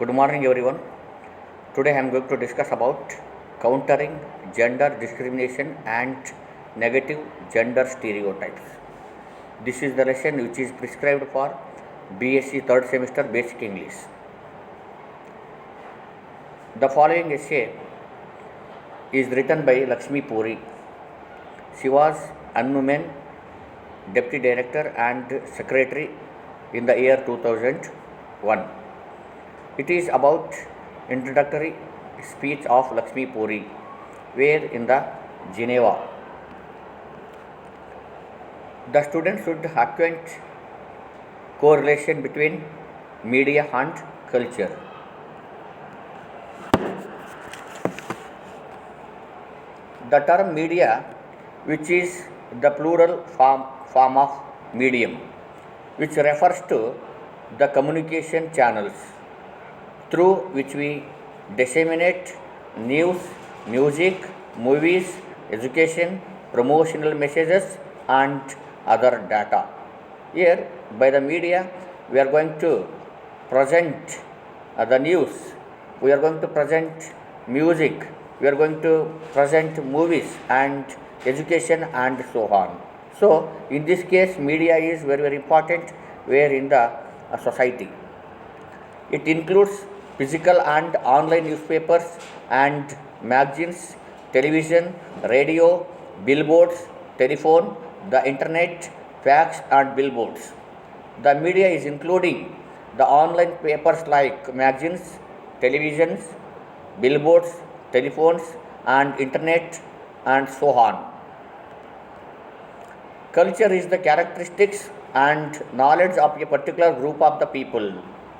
Good morning, everyone. Today I am going to discuss about countering gender discrimination and negative gender stereotypes. This is the lesson which is prescribed for BSc third semester Basic English. The following essay is written by Lakshmi Puri. She was Unwomen Deputy Director and Secretary in the year 2001. It is about introductory speech of Lakshmi Puri, where in the Geneva. The student should acquaint correlation between media and culture. The term media, which is the plural form of medium, which refers to the communication channels through which we disseminate news, music, movies, education, promotional messages and other data. Here by the media we are going to present the news, we are going to present music, we are going to present movies and education and so on. So in this case media is very important where in the society. It includes physical and online newspapers and magazines, television, radio, billboards, telephone, the internet, fax and billboards. The media is including the online papers like magazines, televisions, billboards, telephones and internet and so on. Culture is the characteristics and knowledge of a particular group of the people.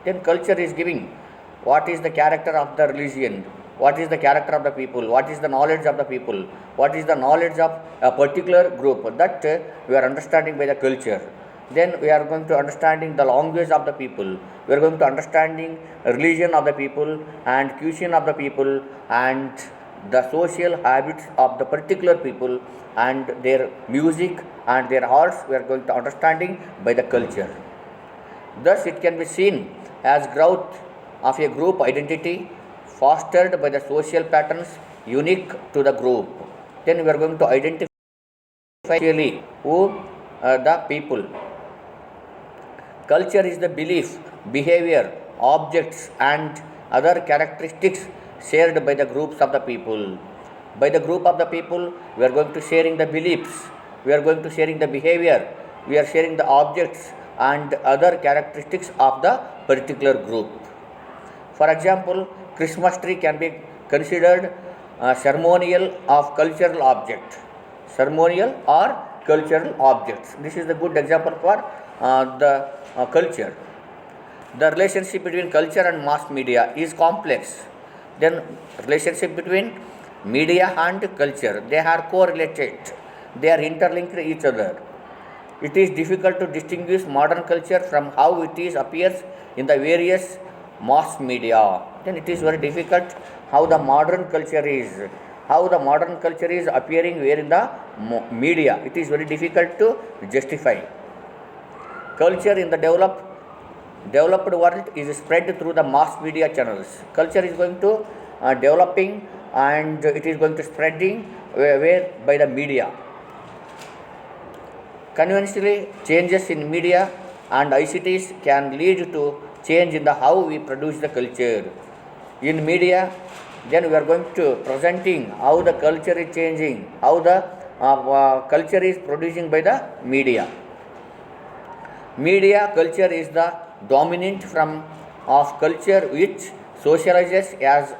Then culture is giving what is the character of the religion, what is the character of the people, what is the knowledge of the people, what is the knowledge of a particular group, that we are understanding by the culture. Then we are going to understanding the language of the people, we are going to understanding religion of the people and cuisine of the people and the social habits of the particular people and their music and their arts, we are going to understanding by the culture. Thus it can be seen as growth of a group identity fostered by the social patterns unique to the group. Then we are going to identify who the people. Culture is the belief, behavior, objects and other characteristics shared by the groups of the people. By the group of the people, we are going to sharing the beliefs, we are going to sharing the behavior, we are sharing the objects and other characteristics of the particular group. For example, Christmas tree can be considered ceremonial of cultural object. Ceremonial or cultural objects. This is a good example for the culture. The relationship between culture and mass media is complex. Then relationship between media and culture, they are correlated, they are interlinked each other. It is difficult to distinguish modern culture from how it is appears in the various mass media. Then it is very difficult how the modern culture is, appearing where in the media. It is very difficult to justify. Culture in the developed world is spread through the mass media channels. Culture is going to developing and it is going to spreading where by the media. Conventionally, changes in media and ICTs can lead to change in the how we produce the culture. In media, then we are going to presenting how the culture is changing, how the culture is producing by the media. Media culture is the dominant form of culture which socializes as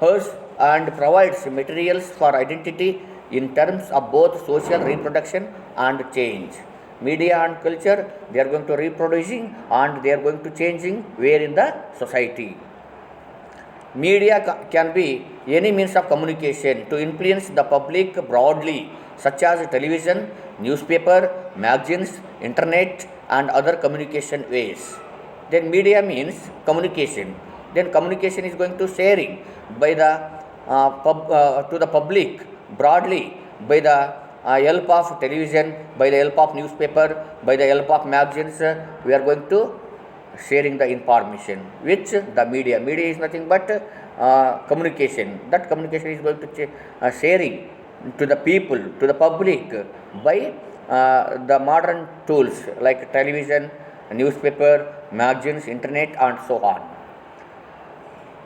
hers and provides materials for identity in terms of both social reproduction and change. Media and culture, they are going to reproducing and they are going to changing where in the society. Media can be any means of communication to influence the public broadly, such as television, newspaper, magazines, internet and other communication ways. Then media means communication. Then communication is going to sharing by the to the public broadly by the help of television, by the help of newspaper, by the help of magazines. We are going to sharing the information, which the media is nothing but communication. That communication is going to sharing to the people, to the public by the modern tools like television, newspaper, magazines, internet, and so on.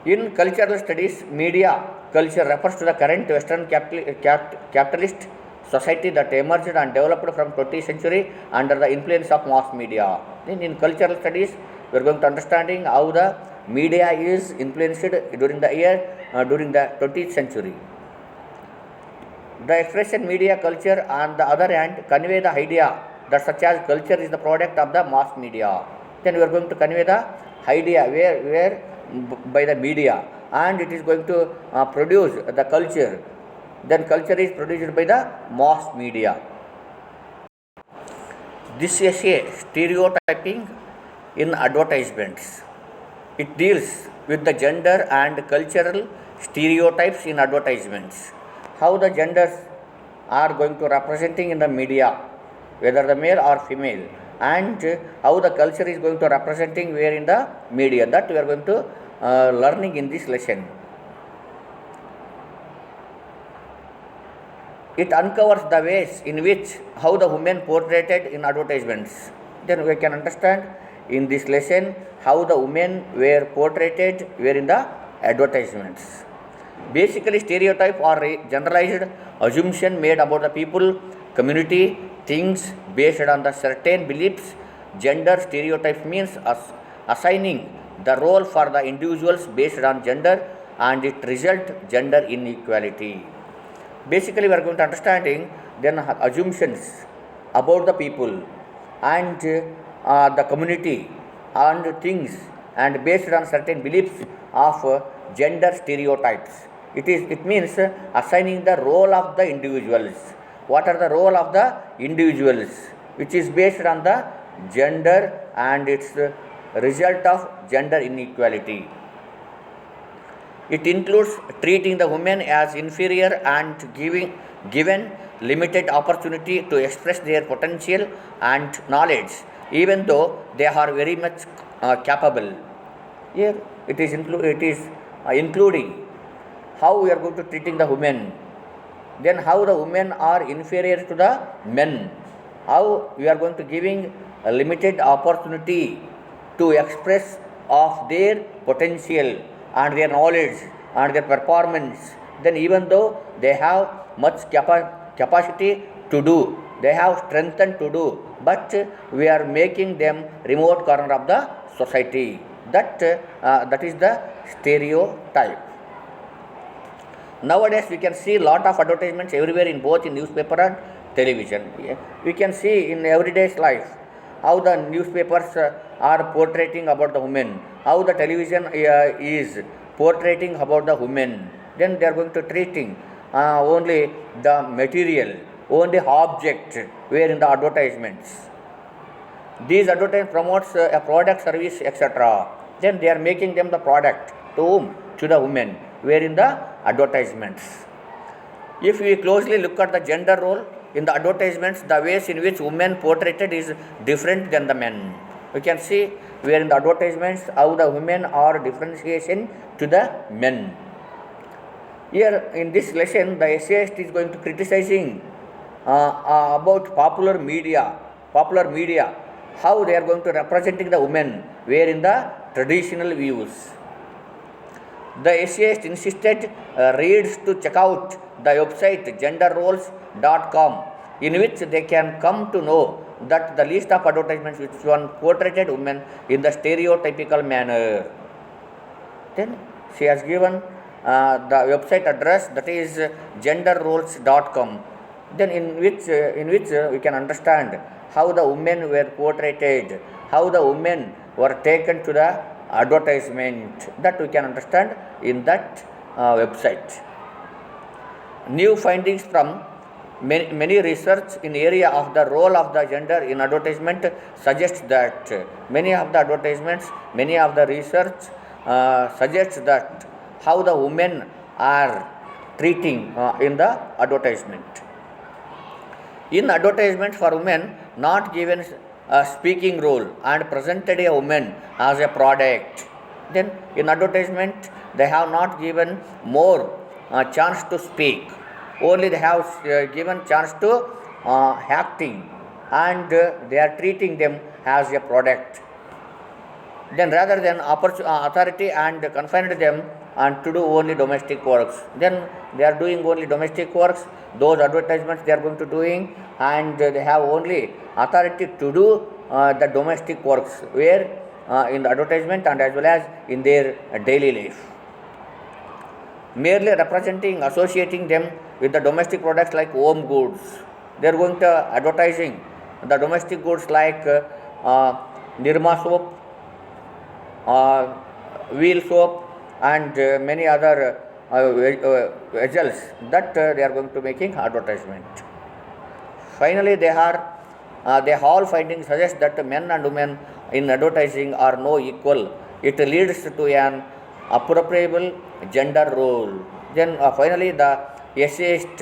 In cultural studies, media culture refers to the current Western capitalist society that emerged and developed from 20th century under the influence of mass media. Then in cultural studies, we are going to understanding how the media is influenced during during the 20th century. The expression media culture, on the other hand, convey the idea that such as culture is the product of the mass media. Then we are going to convey the idea where by the media, and it is going to produce the culture. Then culture is produced by the mass media. This is a stereotyping in advertisements. It deals with the gender and cultural stereotypes in advertisements. How the genders are going to representing in the media, whether the male or female, and how the culture is going to representing where in the media. That we are going to learning in this lesson. It uncovers the ways in which how the women portrayed in advertisements. Then we can understand in this lesson how the women were portrayed were in the advertisements. Basically, stereotype or generalized assumption made about the people, community, things based on the certain beliefs. Gender stereotype means assigning the role for the individuals based on gender, and it result gender inequality. Basically, we are going to understanding then assumptions about the people and the community and things, and based on certain beliefs of gender stereotypes. It means assigning the role of the individuals. What are the role of the individuals, which is based on the gender, and its result of gender inequality. It includes treating the women as inferior and given limited opportunity to express their potential and knowledge, even though they are very much capable. Here it is including how we are going to treating the women, then how the women are inferior to the men, how we are going to giving a limited opportunity to express of their potential and their knowledge and their performance. Then even though they have much capacity to do, they have strength to do, but we are making them remote corner of the society. That is the stereotype. Nowadays we can see lot of advertisements everywhere in both in newspaper and television. We can see in everyday's life how the newspapers are portraying about the women, how the television is portraying about the women. Then they are going to treating only the material, only object where in the advertisements. These advertisements promotes a product, service, etc. Then they are making them the product to whom? To the women, where in the advertisements. If we closely look at the gender role in the advertisements, the ways in which women portrayed is different than the men. We can see where in the advertisements how the women are differentiation to the men. Here in this lesson, the essayist is going to criticizing about popular media, how they are going to representing the women where in the traditional views. The essayist insisted readers to check out the website genderroles.com, in which they can come to know that the list of advertisements which one portrayed women in the stereotypical manner. Then she has given the website address, that is genderroles.com. Then in which we can understand how the women were portrayed, how the women were taken to the advertisement. That we can understand in that website. New findings from many research in area of the role of the gender in advertisement suggests that many of the advertisements, many of the research suggests that how the women are treating in the advertisement. In advertisement for women, not given a speaking role and presented a woman as a product. Then in advertisement, they have not given more chance to speak. Only they have given chance to acting, and they are treating them as a product. Then rather than authority and confined them and to do only domestic works, then they are doing only domestic works. Those advertisements they are going to doing, and they have only authority to do the domestic works where in the advertisement and as well as in their daily life, merely representing, associating them with the domestic products like home goods. They are going to advertising the domestic goods like Nirma soap, wheel soap, and many other vessels that they are going to making advertisement. Finally, they all findings suggest that men and women in advertising are no equal. It leads to an appropriable gender role. Then finally, the essayist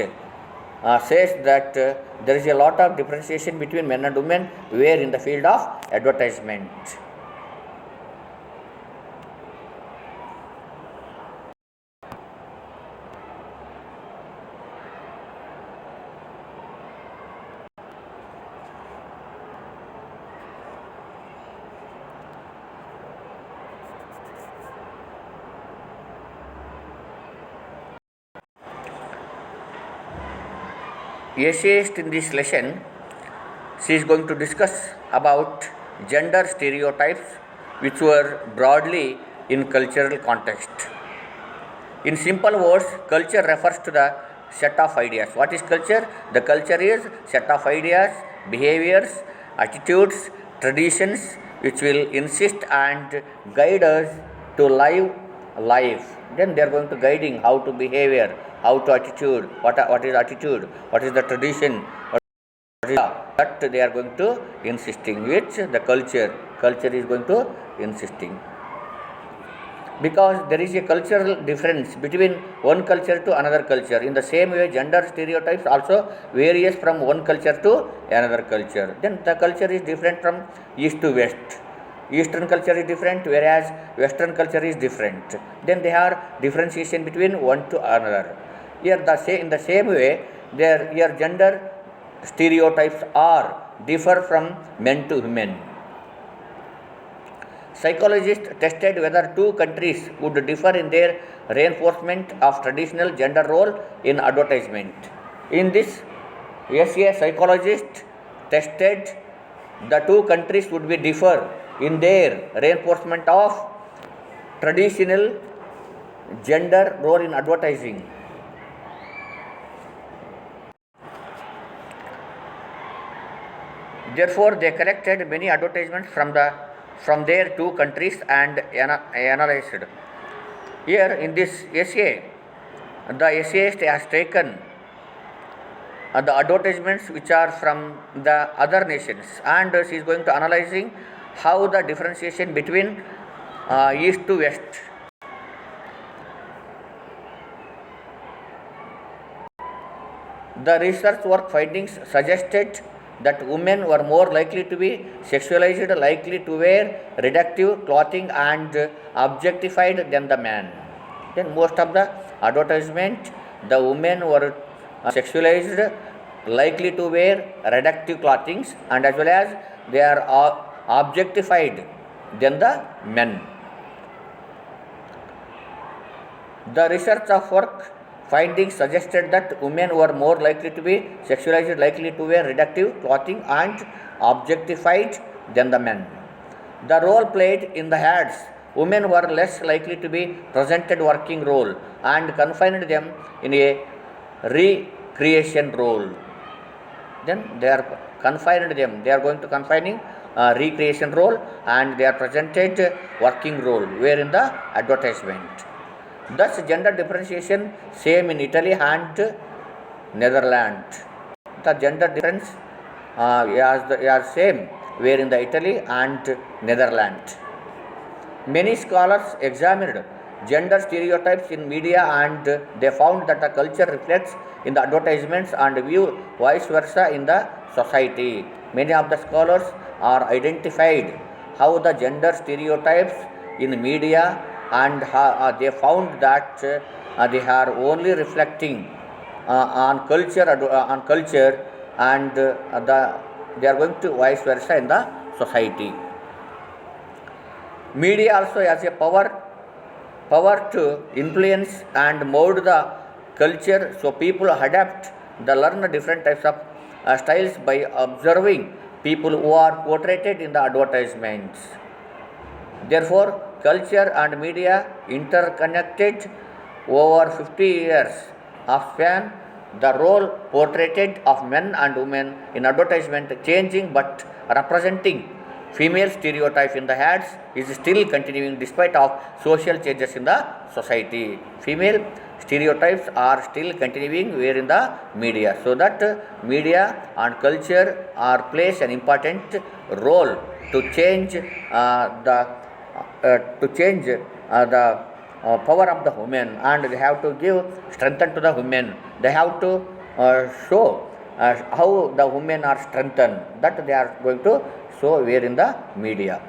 says that there is a lot of differentiation between men and women where in the field of advertisement. Essayist in this lesson, she is going to discuss about gender stereotypes which were broadly in cultural context. In simple words, culture refers to the set of ideas. What is culture? The culture is set of ideas, behaviors, attitudes, traditions which will insist and guide us to live life. Then they are going to guiding how to behavior, how to attitude, what is attitude, what is the tradition, what is that they are going to insisting, which the culture is going to insisting. Because there is a cultural difference between one culture to another culture. In the same way, gender stereotypes also varies from one culture to another culture. Then the culture is different from east to west. Eastern culture is different, whereas Western culture is different. Then there are differentiation between one to another. Here, in the same way, here gender stereotypes are differ from men to women. Psychologists tested whether two countries would differ in their reinforcement of traditional gender role in advertisement. In this essay, psychologists tested the two countries would be differ in their reinforcement of traditional gender role in advertising. Therefore, they collected many advertisements from their two countries and analyzed. Here in this essay, the essayist has taken the advertisements which are from the other nations, and she is going to analyzing how the differentiation between east to west. The research work findings suggested that women were more likely to be sexualized, likely to wear reductive clothing and objectified than the man. Then most of the advertisement, the women were sexualized, likely to wear reductive clothing, and as well as they are objectified than the men. The research of work findings suggested that women were more likely to be sexualized, likely to wear reductive clothing and objectified than the men. The role played in the ads, women were less likely to be presented working role and confined them in a recreation role. Then they are confined them, they are going to confining recreation role, and they are presented working role where in the advertisement. Thus, gender differentiation same in Italy and Netherlands. The gender difference is same where in the Italy and Netherlands. Many scholars examined gender stereotypes in media, and they found that the culture reflects in the advertisements and view vice versa in the society. Many of the scholars are identified how the gender stereotypes in media, and they found that they are only reflecting on culture, and they are going to vice versa in the society. Media also has a power to influence and mold the culture, so people adapt the learn different types of styles by observing people who are portrayed in the advertisements. Therefore, culture and media interconnected over 50 years of span. The role portrayed of men and women in advertisement changing, but representing female stereotype in the ads is still continuing despite of social changes in the society. Female stereotypes are still continuing where in the media, so that media and culture are plays an important role to change the power of the women, and they have to give strengthen to the women. They have to show how the women are strengthened, that they are going to show where in the media.